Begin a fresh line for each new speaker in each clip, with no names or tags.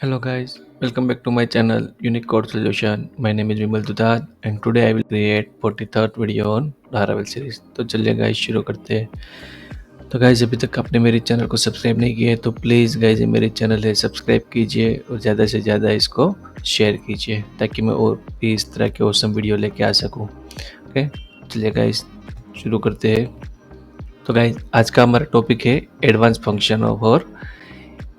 Hello guys, welcome back to my channel Unique Code Solution. My name is Vimal Dudad and today I will create 43rd video on Laravel series. तो चलिए guys शुरू करते हैं। तो guys अभी तक आपने मेरे चैनल को सब्सक्राइब नहीं किया है तो प्लीज़ गाइस ये मेरे चैनल है सब्सक्राइब कीजिए और ज़्यादा से ज़्यादा इसको शेयर कीजिए ताकि मैं और भी इस तरह के ऑसम वीडियो लेके आ सकूँ। ओके, चलिए गाइस शुरू करते हैं। तो गाइस आज का हमारा टॉपिक है एडवांस फंक्शन ऑफ और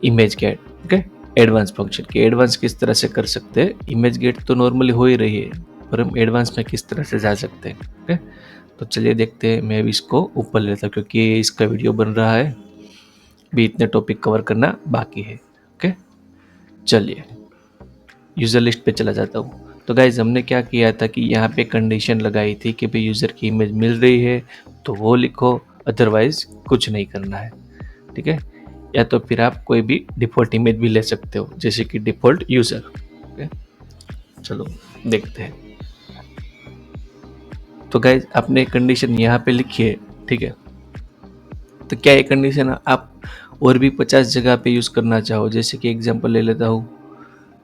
image get. Okay, advance function के एडवांस किस तरह से कर सकते हैं। इमेज गेट तो नॉर्मली हो ही रही है पर हम एडवांस में किस तरह से जा सकते हैं। ओके, तो चलिए देखते हैं। मैं भी इसको ऊपर लेता हूँ क्योंकि इसका वीडियो बन रहा है, भी इतने टॉपिक कवर करना बाकी है। ओके, चलिए यूज़र लिस्ट पे चला जाता हूँ। तो गाइज हमने क्या किया था कि यहाँ पे कंडीशन लगाई थी कि भाई यूज़र की इमेज मिल रही है तो वो लिखो, अदरवाइज कुछ नहीं करना है। ठीक है, या तो फिर आप कोई भी डिफ़ॉल्ट इमेज भी ले सकते हो जैसे कि डिफ़ॉल्ट यूज़र। ओके, चलो देखते हैं। तो गाइज आपने कंडीशन यहाँ पे लिखी है, ठीक है। तो क्या ये कंडीशन आप और भी 50 जगह पे यूज़ करना चाहो, जैसे कि एग्जांपल ले लेता हूँ।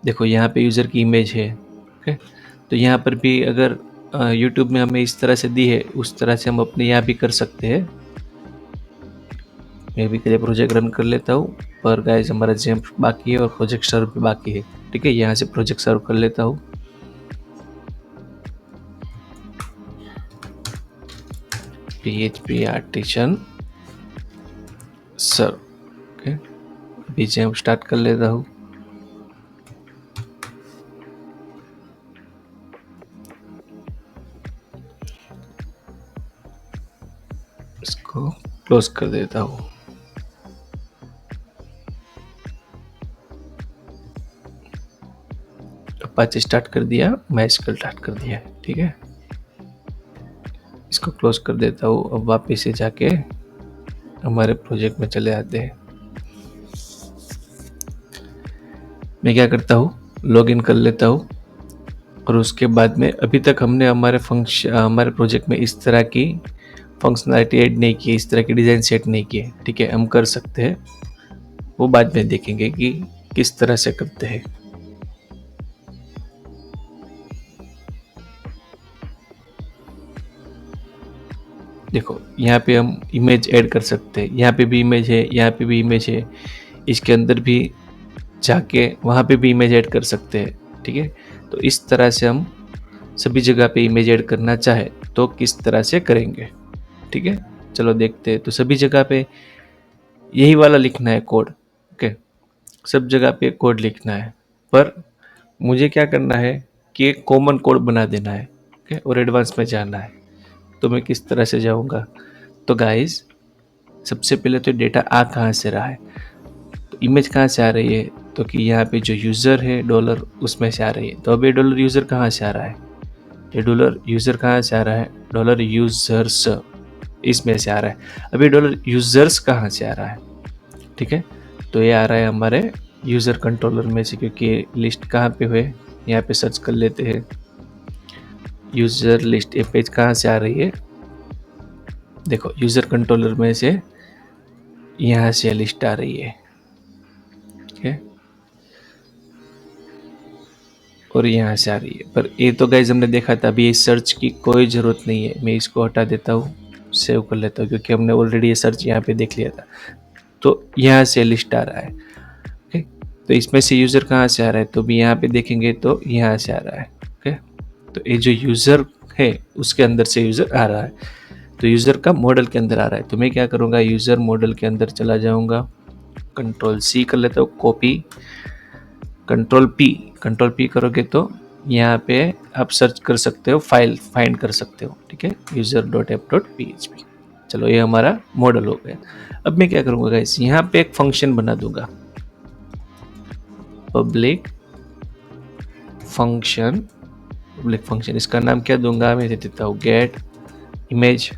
देखो यहाँ पे यूज़र की इमेज है। ओके, तो यहाँ पर भी अगर यूट्यूब में हमें इस तरह से दी है उस तरह से हम अपने यहाँ भी कर सकते हैं। मैं भी पहले प्रोजेक्ट रन कर लेता हूँ पर गाइज हमारा जेम्प बाकी है और प्रोजेक्ट सर्व भी बाकी है। ठीक है, यहाँ से प्रोजेक्ट सर्व कर लेता हूँ। PHP आर्टिसन सर्व। ओके, अभी जेम्प स्टार्ट कर लेता हूँ। इसको क्लोज कर देता हूँ। अपाचे स्टार्ट कर दिया, MySQL स्टार्ट कर दिया। ठीक है, इसको क्लोज कर देता हूँ। अब वापस से जाके हमारे प्रोजेक्ट में चले आते हैं। मैं क्या करता हूँ, लॉगिन कर लेता हूँ और उसके बाद में अभी तक हमने हमारे प्रोजेक्ट में इस तरह की फंक्शनलिटी ऐड नहीं की, इस तरह की डिज़ाइन सेट नहीं किए। ठीक है, हम कर सकते हैं, वो बाद में देखेंगे कि किस तरह से करते हैं। देखो यहाँ पे हम इमेज ऐड कर सकते हैं, यहाँ पे भी इमेज है, यहाँ पे भी इमेज है, इसके अंदर भी जाके वहाँ पे भी इमेज ऐड कर सकते हैं। ठीक है, तो इस तरह से हम सभी जगह पे इमेज ऐड करना चाहे तो किस तरह से करेंगे। ठीक है, चलो देखते हैं। तो सभी जगह पे यही वाला लिखना है कोड। ओके, सब जगह पे कोड लिखना है पर मुझे क्या करना है कि एक कॉमन कोड बना देना है। ओके, और एडवांस में जाना है। तो मैं किस तरह से जाऊँगा, तो गाइस सबसे पहले तो डेटा आ कहाँ से रहा है, तो इमेज कहाँ से आ रही है, तो कि यहाँ पे जो यूज़र है डॉलर उसमें से आ रही है। तो अब ये डॉलर यूज़र कहाँ से आ रहा है, ये डॉलर यूज़र कहाँ से आ रहा है, डॉलर यूज़र्स इसमें से आ रहा है। अब ये डॉलर यूज़र्स कहाँ से आ रहा है, ठीक है, तो ये आ रहा है हमारे यूज़र कंट्रोलर में से, क्योंकि लिस्ट कहाँ पे हुए यहाँ पे सर्च कर लेते हैं। यूज़र लिस्ट ये पेज कहाँ से आ रही है, देखो यूज़र कंट्रोलर में से यहाँ से लिस्ट आ रही है। ठीक है, और यहाँ से आ रही है। पर ये तो गाइज हमने देखा था, अभी इस सर्च की कोई ज़रूरत नहीं है। मैं इसको हटा देता हूँ, सेव कर लेता हूँ क्योंकि हमने ऑलरेडी ये सर्च यहाँ पे देख लिया था। तो यहाँ से लिस्ट आ रहा है। ओके, तो इसमें से यूज़र कहाँ से आ रहा है, तो भी यहाँ पे देखेंगे तो यहाँ से आ रहा है। ओके, तो ये जो यूज़र है उसके अंदर से यूज़र आ रहा है, तो यूज़र का मॉडल के अंदर आ रहा है। तो मैं क्या करूँगा, यूज़र मॉडल के अंदर चला जाऊँगा, Ctrl+C कर लेता हूँ, कॉपी, Ctrl+P करोगे तो यहाँ पे आप सर्च कर सकते हो, फाइल फाइंड कर सकते हो। ठीक है, user.app.php। चलो ये हमारा मॉडल हो गया। अब मैं क्या करूँगा गाइस, यहाँ पे एक फंक्शन बना दूंगा, पब्लिक फंक्शन। पब्लिक फंक्शन इसका नाम क्या दूंगा, मैं दे देता हूँ get image.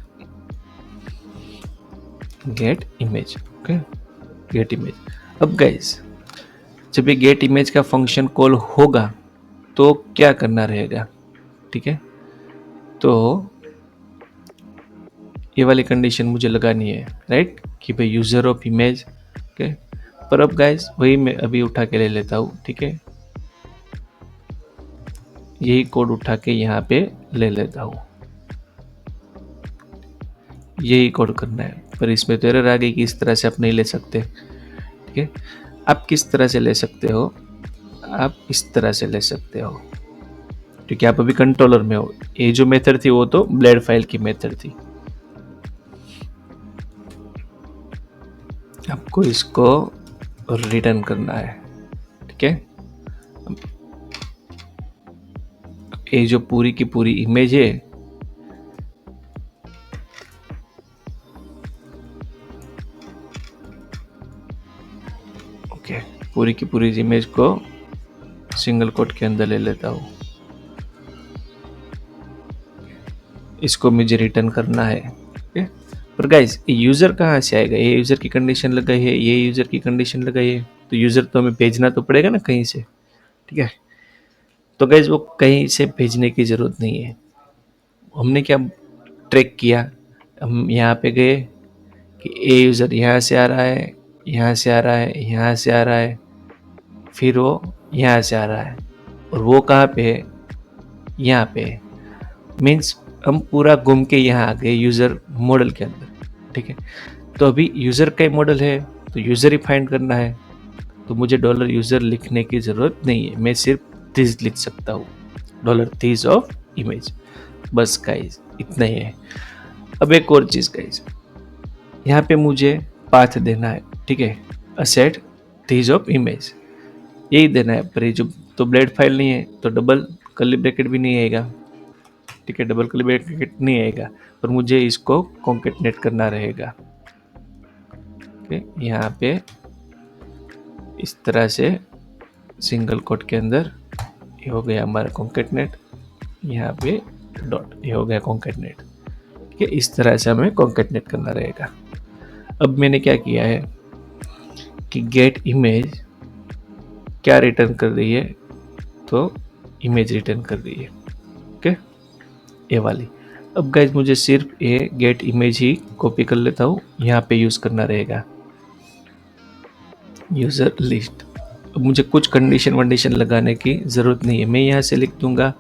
Get image, okay, get image. अब गाइस जब ये गेट इमेज का फंक्शन कॉल होगा तो क्या करना रहेगा, ठीक है, तो ये वाली कंडीशन मुझे लगानी है, राइट, कि भाई यूज़र ऑफ इमेज। ओके, पर अब गाइस वही मैं अभी उठा के ले लेता हूँ, ठीक है, यही कोड उठा के यहाँ पे ले लेता हूँ, यही कोड करना है। पर इसमें तो एरर आ गई कि इस तरह से आप नहीं ले सकते, ठीक है। आप किस तरह से ले सकते हो, आप इस तरह से ले सकते हो, क्योंकि आप अभी कंट्रोलर में हो। ये जो मेथड थी वो तो ब्लेड फाइल की मेथड थी। आपको इसको रिटर्न करना है, ठीक है। ये जो पूरी की पूरी इमेज है, ओके, पूरी की पूरी इमेज को सिंगल कोट के अंदर ले लेता हूँ। इसको मुझे रिटर्न करना है, ओके। पर गाइस ये यूज़र कहाँ से आएगा, ये यूज़र की कंडीशन लगाई है, ये यूज़र की कंडीशन लगाई है, तो यूज़र तो हमें भेजना तो पड़ेगा ना कहीं से, ठीक है। तो गाइस वो कहीं से भेजने की ज़रूरत नहीं है। हमने क्या ट्रैक किया, हम यहाँ पे गए कि ए यूज़र यहाँ से आ रहा है, यहाँ से आ रहा है, यहाँ से आ रहा है, फिर वो यहाँ से आ रहा है, और वो कहाँ पे है, यहाँ पे है। मीन्स हम पूरा घूम के यहाँ आ गए यूज़र मॉडल के अंदर, ठीक है। तो अभी यूज़र का मॉडल है तो यूज़र ही फाइंड करना है, तो मुझे डॉलर यूज़र लिखने की ज़रूरत नहीं है, मैं सिर्फ दिस लिख सकता हूँ, डॉलर दिस ऑफ इमेज, बस गाइस इतना ही है। अब एक और चीज़ गाइस, यहाँ पे मुझे पाथ देना है, ठीक है, असेट दिस ऑफ इमेज, यही देना है। पर ये जो तो ब्लेड फाइल नहीं है तो डबल कर्ली ब्रैकेट भी नहीं आएगा, ठीक है, डबल कर्ली ब्रैकेट नहीं आएगा, पर मुझे इसको कॉन्केटनेट करना रहेगा, ओके। यहाँ पे इस तरह से सिंगल कोट के अंदर ये हो गया हमारा कॉन्केटनेट, यहाँ पे डॉट, ये हो गया कॉन्केटनेट, ठीक है। इस तरह से हमें कॉन्केटनेट करना रहेगा। अब मैंने क्या किया है कि गेट इमेज क्या रिटर्न कर रही है, तो इमेज रिटर्न कर रही है, ओके, ये वाली। अब गाइज मुझे सिर्फ ये गेट इमेज ही कॉपी कर लेता हूँ, यहाँ पे यूज़ करना रहेगा यूज़र लिस्ट। अब मुझे कुछ कंडीशन वंडीशन लगाने की ज़रूरत नहीं है, मैं यहाँ से लिख दूंगा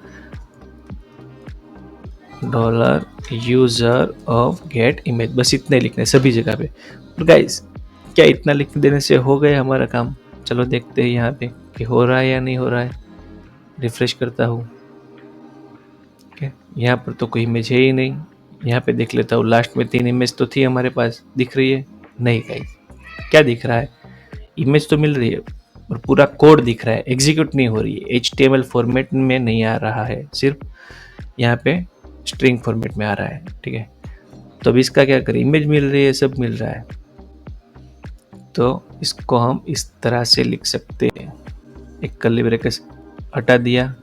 dollar user of get image, बस इतना ही लिखना है सभी जगह पे। और गाइज क्या इतना लिख देने से हो गया हमारा काम? चलो देखते हैं यहाँ पे कि हो रहा है या नहीं हो रहा है। रिफ्रेश करता हूँ, ओके, यहाँ पर तो कोई इमेज है ही नहीं। यहाँ पे देख लेता हूँ, लास्ट में 3 इमेज तो थी हमारे पास, दिख रही है? नहीं गाइज, क्या दिख रहा है? इमेज तो मिल रही है और पूरा कोड दिख रहा है, एग्जीक्यूट नहीं हो रही है, HTML फॉर्मेट में नहीं आ रहा है, सिर्फ यहाँ पे स्ट्रिंग फॉर्मेट में आ रहा है, ठीक है। तो अब इसका क्या करें, इमेज मिल रही है, सब मिल रहा है, तो इसको हम इस तरह से लिख सकते हैं। एक कर्ली ब्रैकेट हटा दिया,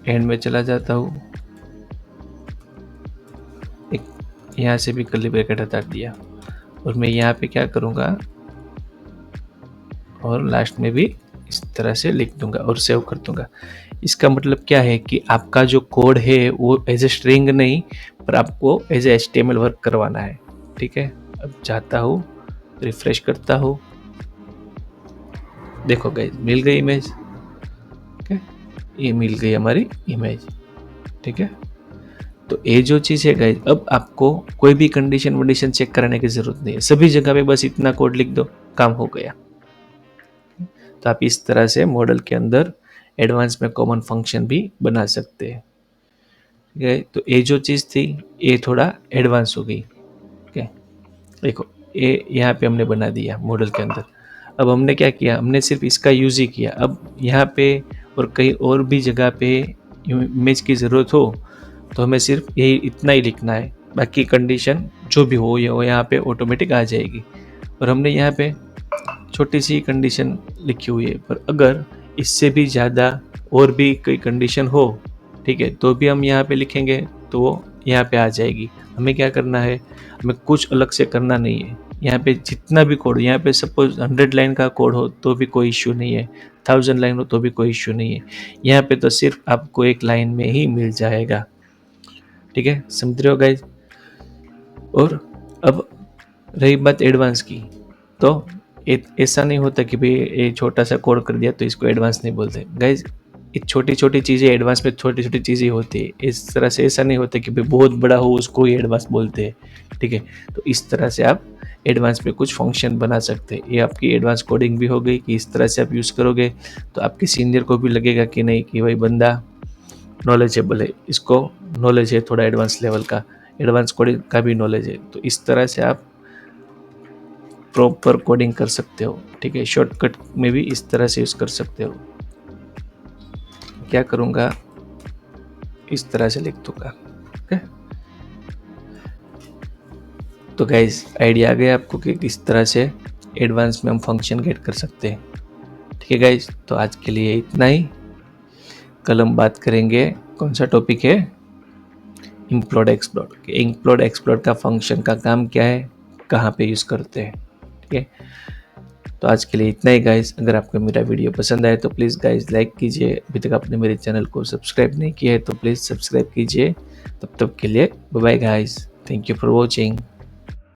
एंड में चला जाता हूँ, एक यहाँ से भी कर्ली ब्रैकेट हटा दिया, और मैं यहाँ पे क्या करूँगा, और लास्ट में भी इस तरह से लिख दूंगा और सेव कर दूंगा। इसका मतलब क्या है कि आपका जो कोड है वो एज ए स्ट्रिंग नहीं, पर आपको एज ए HTML वर्क करवाना है, ठीक है। अब जाता हूँ, रिफ्रेश करता हूँ, देखो गाइस मिल गई इमेज, ठीक है, ये मिल गई हमारी इमेज, ठीक है। तो ये जो चीज़ है गाइस, अब आपको कोई भी कंडीशन वंडीशन चेक कराने की जरूरत नहीं है, सभी जगह पे बस इतना कोड लिख दो, काम हो गया। तो आप इस तरह से मॉडल के अंदर एडवांस में कॉमन फंक्शन भी बना सकते हैं, ठीक है। तो ये जो चीज़ थी ये थोड़ा एडवांस हो गई, ठीक है। देखो ये यहाँ पे हमने बना दिया मॉडल के अंदर। अब हमने क्या किया, हमने सिर्फ इसका यूज़ ही किया। अब यहाँ पे और कहीं और भी जगह पे इमेज की ज़रूरत हो तो हमें सिर्फ यही इतना ही लिखना है, बाकी कंडीशन जो भी हो ये यहाँ पे ऑटोमेटिक आ जाएगी। और हमने यहाँ पे छोटी सी कंडीशन लिखी हुई है, पर अगर इससे भी ज़्यादा और भी कोई कंडीशन हो, ठीक है, तो भी हम यहाँ पे लिखेंगे तो वो यहाँ पे आ जाएगी। हमें क्या करना है, हमें कुछ अलग से करना नहीं है। यहाँ पे जितना भी कोड, यहाँ पे सपोज 100 लाइन का कोड हो तो भी कोई इश्यू नहीं है, 1000 लाइन हो तो भी कोई इश्यू नहीं है। यहाँ पे तो सिर्फ आपको एक लाइन में ही मिल जाएगा, ठीक है, समझ रहे हो गाइज। और अब रही बात एडवांस की, तो ऐसा नहीं होता कि भाई ये छोटा सा कोड कर दिया तो इसको एडवांस नहीं बोलते गाइज। ये छोटी छोटी चीज़ें एडवांस में छोटी छोटी चीज़ें होती है, इस तरह से ऐसा नहीं होता कि भाई बहुत बड़ा हो उसको ही एडवांस बोलते हैं, ठीक है। तो इस तरह से आप एडवांस में कुछ फंक्शन बना सकते हैं। ये आपकी एडवांस कोडिंग भी हो गई कि इस तरह से आप यूज़ करोगे तो आपके सीनियर को भी लगेगा कि नहीं कि भाई बंदा नॉलेजेबल है, इसको नॉलेज है थोड़ा एडवांस लेवल का, एडवांस कोडिंग का भी नॉलेज है। तो इस तरह से आप प्रॉपर कोडिंग कर सकते हो, ठीक है। शॉर्टकट में भी इस तरह से यूज़ कर सकते हो। क्या करूँगा, इस तरह से लिख दूँगा, ओके। तो गाइज आइडिया आ गया आपको कि किस तरह से एडवांस में हम फंक्शन गेट कर सकते हैं, ठीक है गाइज। तो आज के लिए इतना ही। कल हम बात करेंगे, कौन सा टॉपिक है, इम्प्लोड एक्सप्लोड। इम्प्लोड एक्सप्लोड का फंक्शन का काम क्या है, कहाँ पे यूज़ करते हैं, ठीक है। तो आज के लिए इतना ही गाइज। अगर आपको मेरा वीडियो पसंद आए तो प्लीज़ गाइज लाइक कीजिए। अभी तक आपने मेरे चैनल को सब्सक्राइब नहीं किया है तो प्लीज़ सब्सक्राइब कीजिए। तब तक के लिए bye bye guys, thank you for watching.